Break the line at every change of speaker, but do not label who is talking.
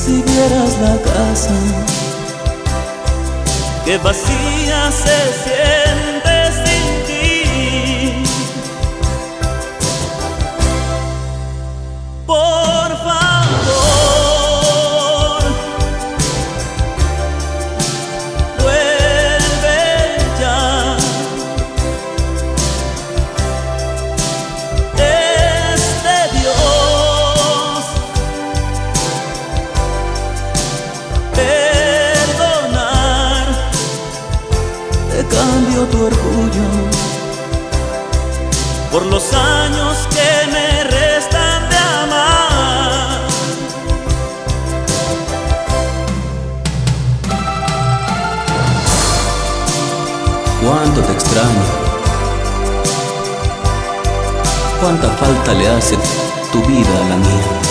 Si vieras la casa,
que vacía se siente sin ti. Por favor, vuelve ya. Es de Dios perdonar.
te cambio tu orgullo
Por los años que me restan de amar.
Cuánto te extraño, cuánta falta le hace tu vida a la mía.